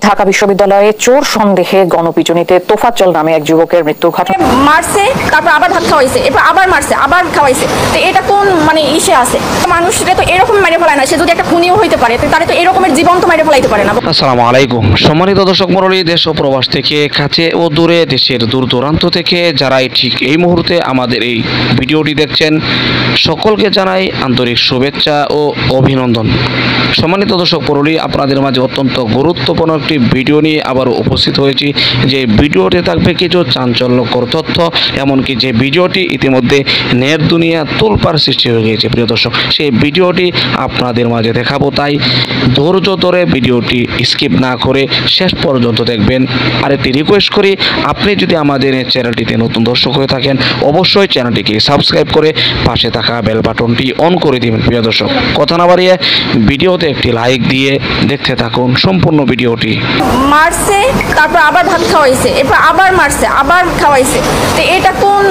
ঢাকা বিশ্ববিদ্যালয়ে চোর সন্দেহে গণপিটুনিতে তোফাজ্জল নামে এক যুবকের মৃত্যুর ঘটনা। মারছে, তারপর আবার ভাত খাওয়াইছে, এরপর আবার মারছে, আবার খাওয়াইছে। তো এটা কোন ইসে আছে? মানুষরা তো এরকম মেরে ফেলায় না, সে যদি একটা খুনিও হইতে পারে তাহলে তো এরকমের জীবন তো মেরে ফেলাইতে পারে না। আসসালামু আলাইকুম সম্মানিত দর্শক মণ্ডলী, দেশ ও প্রবাস থেকে কাছে ও দূরে, দেশের দূর দূরান্ত থেকে যারা ঠিক এই মুহূর্তে আমাদের এই ভিডিওটি দেখছেন, সকলকে জানাই আন্তরিক শুভেচ্ছা ও অভিনন্দন। সম্মানিত দর্শক মণ্ডলী, আপনাদের মাঝে অত্যন্ত গুরুত্বপূর্ণ একটি ভিডিও নিয়ে আবারও উপস্থিত হয়েছি। যে ভিডিওতে থাকবে কিছু চাঞ্চল্যকর তথ্য, এমনকি যে ভিডিওটি ইতিমধ্যে নেট দুনিয়া তোলপাড় সৃষ্টি হয়ে গিয়েছে। প্রিয় দর্শক, সেই ভিডিওটি আপনাদের মাঝে দেখাবো, তাই ধৈর্য ধরে ভিডিওটি স্কিপ না করে শেষ পর্যন্ত দেখবেন। আর একটি রিকোয়েস্ট করি, আপনি যদি আমাদের এই চ্যানেলটিতে নতুন দর্শক হয়ে থাকেন, অবশ্যই চ্যানেলটিকে সাবস্ক্রাইব করে পাশে থাকা বেল বাটনটি অন করে দিবেন। প্রিয় দর্শক, কথা না বাড়িয়ে ভিডিওতে একটি লাইক দিয়ে দেখতে থাকুন সম্পূর্ণ ভিডিওটি। মারছে, তারপর আবার ভাত খাওয়াইছে, এরপর আবার মারছে, আবার খাওয়াইছে। তো এটা কোন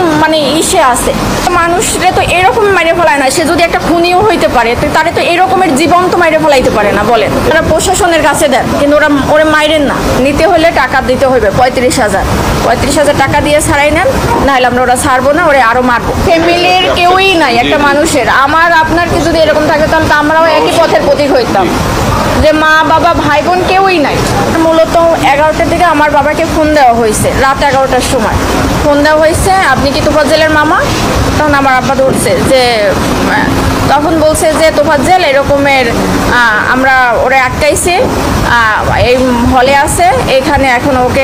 ইসে আছে? মানুষরা তো এরকম মেরে ফেলায় না, সে যদি একটা খুনিও হইতে পারে তাহলে তো এরকমের জীবন তো মেরে ফেলাইতে পারে না। বলেন, ওরা প্রশাসনের কাছে দেন, কিন্তু ওরা মাইরেন না। নিতে হলে টাকা দিতে হবে 35,000 টাকা দিয়ে ছাড়াই নেন, নাহলে আমরা ওরা ছাড়বো না, ওরা আরো মারবো। ফ্যামিলির কেউই নাই একটা মানুষের। আমার আপনার কি যদি এরকম থাকে তাহলে তো আমরাও একই পথের প্রতীক হইতাম, যে মা বাবা ভাই বোন কেউই নাই। মূলত 11টার দিকে আমার বাবাকে ফোন দেওয়া হয়েছে, রাত 11টার সময় ফোন দেওয়া হয়েছে, আপনি কি তোফাজ্জলের মামা? তখন আমার আব্বা ধরছে যে, তখন বলছে যে তোফাজ্জল এরকমের, আমরা ওরা আটকাইছে, এই হলে আছে, এখানে এখন ওকে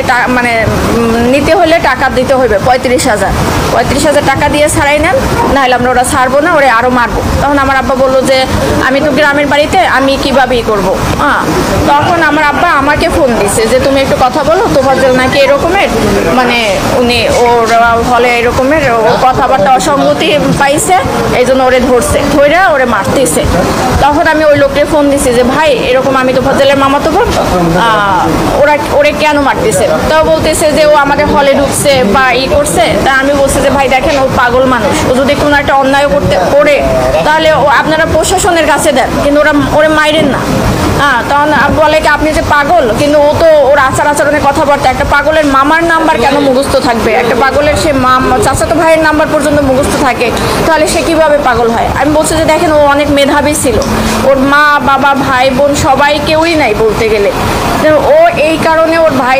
নিতে হলে টাকা দিতে হবে 35,000 টাকা দিয়ে ছাড়াই নেন, নাহলে আমরা ওরা ছাড়বো না, ওরা আরও মারবো। তখন আমার আব্বা বললো যে আমি তো গ্রামের বাড়িতে, আমি কীভাবে করবো। তখন আমার আব্বা আমাকে ফোন দিছে যে তুমি একটু কথা বলো, তোফাজ্জল নাকি এরকমের, উনি ওর হলে এরকমের কথাবার্তা অসঙ্গতি পাইছে, এই জন্য ওরে ধরে ওরে মারতেছে। তখন আমি ওই লোককে ফোন দিছি যে ভাই এরকম, আমি তোফাজ্জলের মামাতো বোন, ওরে কেন মারতেছে? তাও বলতেছে যে ও আমাদের হলে ঢুকছে বা করছে। তা আমি বলছি যে ভাই দেখেন, ও পাগল মানুষ, ও যদি কোনো একটা অন্যায় করে তাহলে আপনারা প্রশাসনের কাছে দেন, কিন্তু ওরা মাইরেন না। তখন বলে কি আপনি যে পাগল, কিন্তু ও তো ওর আচরণের কথাবার্তা, একটা পাগলের মামার নাম্বার কেন মুখস্থ থাকবে? একটা পাগলের সে চাচাতো ভাইয়ের নাম্বার পর্যন্ত মুখস্থ থাকে, তাহলে সে কিভাবে পাগল হয়? আমি বলছি যে দেখেন, ও অনেক মেধাবী ছিল, ওর মা বাবা ভাই বোন সবাই কেউই নাই বলতে গেলে। ও এই কারণে ওর ভাই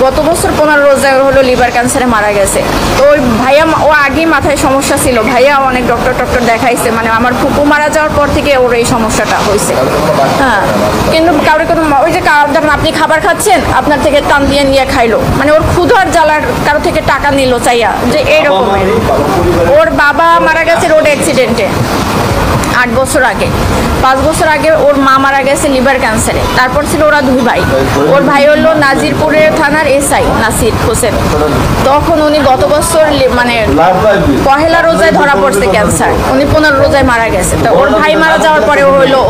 গত বছর 15 রোজায় হলো লিভার ক্যান্সারে মারা গেছে। তো ওই ভাইয়া, ও আগেই মাথায় সমস্যা ছিল, ভাইয়া অনেক ডক্টর দেখাইছে, আমার ফুপু মারা যাওয়ার পর থেকে ওর এই সমস্যাটা হয়েছে। কিন্তু কারোর কোনো, ওই যে ধরেন আপনি খাবার খাচ্ছেন, আপনার থেকে টান দিয়ে নিয়ে খাইলো, ওর ক্ষুধার জ্বালার কারো থেকে টাকা নিল চাইয়া, যে এরকমের। ওর বাবা মারা গেছে রোড অ্যাক্সিডেন্টে 8 বছর আগে, 5 বছর আগে ওর মা মারা গেছে লিভার ক্যান্সারে। তারপর ছিল ওরা 2 ভাই। ওর ভাই হলো নাজিরপুরের থানার এসআই নাসির হোসেন। তখন উনি গত বছর পহেলা রোজায় ধরা পড়ছে ক্যান্সার, উনি 15 রোজায় মারা গেছে। তো ওর ভাই মারা যাওয়ার পরে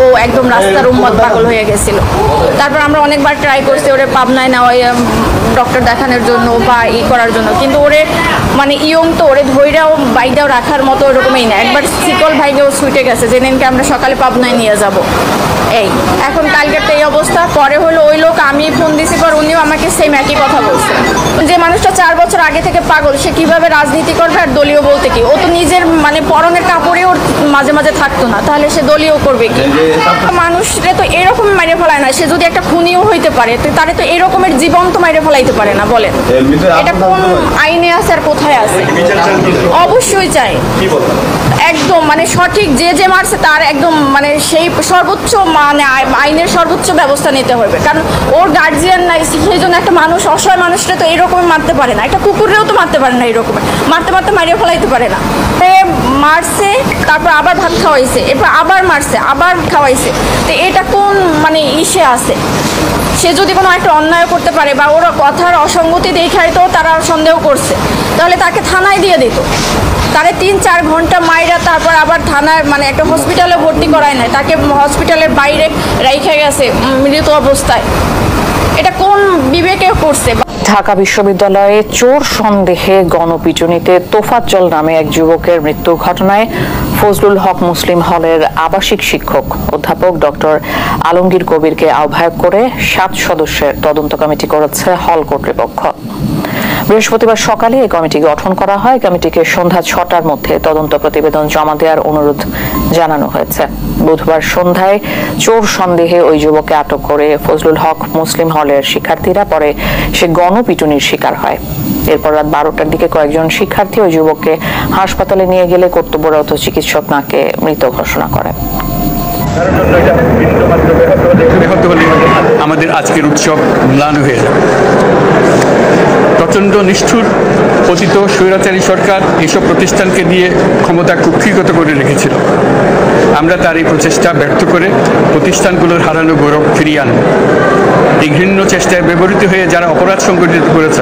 ও একদম রাস্তার উম্মত পাগল হয়ে গেছিল। তারপর আমরা অনেকবার ট্রাই করছি ওরে পাবনায় নেওয়া ডক্টর দেখানোর জন্য বা করার জন্য, কিন্তু ওরে ইয়ং তো, ওরে ধৈর্যও বাইদাও রাখার মতো ওরকমই না। একবার শিকল ভাইকেও ছুটে গেছে, যেদিনকে আমরা সকালে পাবনায় নিয়ে যাব। এই এখন কালকের তো এই অবস্থা। পরে হলো ওই লোক, আমি ফোন দিছি পর উনিও আমাকে সেম একই কথা বলছে, যে মানুষটা 4 বছর আগে থেকে পাগল, সে কিভাবে রাজনীতি করবে? আর দলীয় বলতে কি, ও তো নিজের পরনের কাপড়ে ওর মাঝে মাঝে থাকতো না, তাহলে সে দলীয় করবে কি? মানুষরা তো এরকম মেরে ফেলায় না, সে যদি একটা খুনিও হইতে পারে তাহলে তো এরকমের জীবন তো মেরে ফেলাইতে পারে না। বলেন, এটা কোন আইনে আছে আর কোথায় আছে? অবশ্যই চাই একদম সঠিক, যে মারছে তার একদম সেই সর্বোচ্চ আইনের সর্বোচ্চ ব্যবস্থা নিতে হবে, কারণ ওর গার্জিয়ান নাই, সেই জন্য একটা মানুষ, অসহায় মানুষটা তো এরকম মারতে পারে না, একটা কুকুরেও তো মারতে পারে না, এরকম মারতে মারিয়ে ফেলাইতে পারে না। মারছে, তারপর আবার ভাত খাওয়াইছে, এরপর আবার মারছে, আবার খাওয়াইছে। তো এটা কোন ইসে আছে? সে যদি কোনো একটা অন্যায় করতে পারে বা ওরা কথার অসঙ্গতি দেখায় তো তারা সন্দেহ করছে, তাহলে তাকে থানায় দিয়ে দিত। তারে 3-4 ঘন্টা মাইরা তারপর আবার থানায় একটা হসপিটালে ভর্তি করায় নাই, তাকে হসপিটালের বাইরে রেখে গেছে মৃত অবস্থায়। এটা কোন বিবেকে করছে? ঢাকা বিশ্ববিদ্যালয়ে চোর সন্দেহে গণপিটুনিতে তোফাজ্জল নামে এক যুবকের মৃত্যুর ঘটনায় ফজলুল হক মুসলিম হলের আবাসিক শিক্ষক অধ্যাপক ডক্টর আলমগীর কবিরকে আহ্বায়ক করে 7 সদস্যের তদন্ত কমিটি করেছে হল কর্তৃপক্ষ। বৃহস্পতিবার সকালে এই কমিটি গঠন করা হয়। কমিটিকে সন্ধ্যা 6টার মধ্যে তদন্ত প্রতিবেদন জমা দেওয়ার অনুরোধ জানানো হয়েছে। বুধবার সন্ধ্যায় চোর সন্দেহে ওই যুবককে আটক করে ফজলুল হক মুসলিম হলের শিক্ষার্থীরা, পরে সে গণপিটুনির শিকার হয়। এরপর রাত 12টার দিকে কয়েকজন শিক্ষার্থী ওই যুবককে হাসপাতালে নিয়ে গেলে কর্তব্যরত চিকিৎসক তাকে মৃত ঘোষণা করেন। আমাদের আজকের উৎসব ম্লান হয়ে যাবে। প্রচণ্ড নিষ্ঠুর পতিত স্বৈরাচারী সরকার এসব প্রতিষ্ঠানকে দিয়ে ক্ষমতা কুক্ষিগত করে রেখেছিল। আমরা তার এই প্রচেষ্টা ব্যর্থ করে প্রতিষ্ঠানগুলোর হারানো গৌরব ফিরিয়ে আনব। এই ঘৃণ্য চেষ্টায় ব্যবহৃত হয়ে যারা অপরাধ সংগঠিত করেছে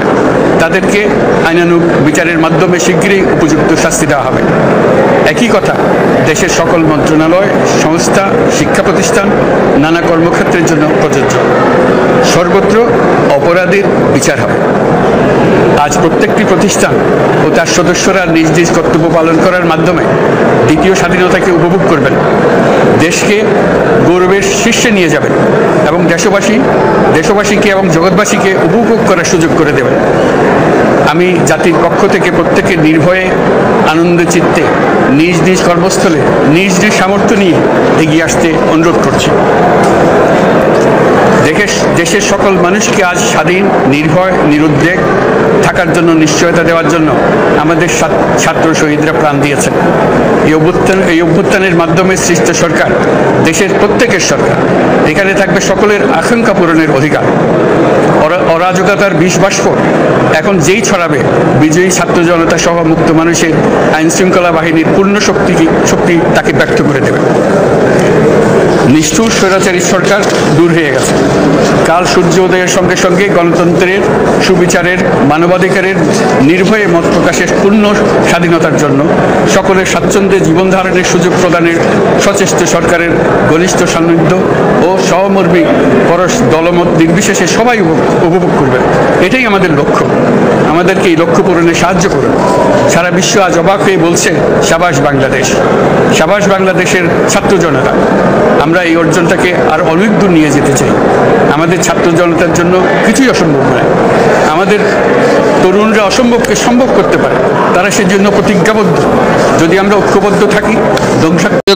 তাদেরকে আইনানুগ বিচারের মাধ্যমে শীঘ্রই উপযুক্ত শাস্তি দেওয়া হবে। একই কথা দেশের সকল মন্ত্রণালয়, সংস্থা, শিক্ষা প্রতিষ্ঠান, নানা কর্মক্ষেত্রের জন্য প্রযোজ্য। সর্বত্র অপরাধীর বিচার হবে। আজ প্রত্যেকটি প্রতিষ্ঠান ও তার সদস্যরা নিজ নিজ কর্তব্য পালন করার মাধ্যমে দ্বিতীয় স্বাধীনতাকে উপভোগ করবেন, দেশকে গৌরবের শীর্ষে নিয়ে যাবেন এবং দেশবাসীকে এবং জগৎবাসীকে উপভোগ করার সুযোগ করে দেবেন। আমি জাতির পক্ষ থেকে প্রত্যেকের নির্ভয়ে আনন্দ চিত্তে নিজ নিজ কর্মস্থলে নিজ নিজ সামর্থ্য নিয়ে এগিয়ে আসতে অনুরোধ করছি। দেশের সকল মানুষকে আজ স্বাধীন, নির্ভয়, নিরুদ্বেগ থাকার জন্য নিশ্চয়তা দেওয়ার জন্য আমাদের ছাত্র শহীদরা প্রাণ দিয়েছেন। এই অভ্যুত্থানের মাধ্যমে সৃষ্ট সরকার দেশের প্রত্যেকের সরকার। এখানে থাকবে সকলের আকাঙ্ক্ষা পূরণের অধিকার। অরাজকতার বিষ বাষ্প এখন যেই ছড়াবে, বিজয়ী ছাত্র জনতা সহ মুক্ত মানুষের আইন শৃঙ্খলা বাহিনীর পূর্ণ শক্তি তাকে ব্যর্থ করে দেবে। নিষ্ঠুর স্বৈরাচারী সরকার দূর হয়ে গেছে। কাল সূর্য উদয়ের সঙ্গে সঙ্গে গণতন্ত্রের, সুবিচারের, মানবাধিকারের, নির্ভয়ে মত প্রকাশের পূর্ণ স্বাধীনতার জন্য সকলের স্বাচ্ছন্দ্যে জীবন ধারণের সুযোগ প্রদানের সচেষ্ট সরকারের ঘনিষ্ঠ সান্নিধ্য ও সহমর্মী পরশ দলমত নির্বিশেষে সবাই উপভোগ করবে। এটাই আমাদের লক্ষ্য। আমাদেরকে এই লক্ষ্য পূরণে সাহায্য করুন। সারা বিশ্ব আজ অবাক হয়ে বলছে, সাবাস বাংলাদেশ, সাবাস বাংলাদেশের ছাত্র জনতা। আমরা এই অর্জনটাকে আর অনেক দূর নিয়ে যেতে চাই। আমাদের ছাত্র জনতার জন্য কিছুই অসম্ভব নয়। আমাদের তরুণরা অসম্ভবকে সম্ভব করতে পারে, তারা সেজন্য প্রতিজ্ঞাবদ্ধ। যদি আমরা ঐক্যবদ্ধ থাকি,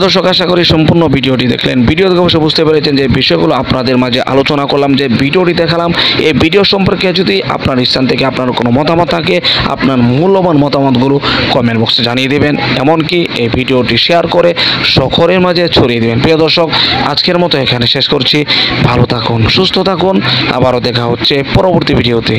দর্শক, আশা করি সম্পূর্ণ ভিডিওটি দেখলেন। ভিডিও দেখে অবশ্যই বুঝতে পেরেছেন যে বিষয়গুলো আপনাদের মাঝে আলোচনা করলাম, যে ভিডিওটি দেখালাম। এই ভিডিও সম্পর্কে যদি আপনার স্থান থেকে আপনার কোনো মতামত থাকে, আপনার মূল্যবান মতামতগুলো কমেন্ট বক্সে জানিয়ে দেবেন। এমনকি এই ভিডিওটি শেয়ার করে সকলের মাঝে ছড়িয়ে দেবেন। প্রিয় দর্শক, আজকের মতো এখানে শেষ করছি। ভালো থাকুন, সুস্থ থাকুন। আবারও দেখা হচ্ছে পরবর্তী ভিডিওতে।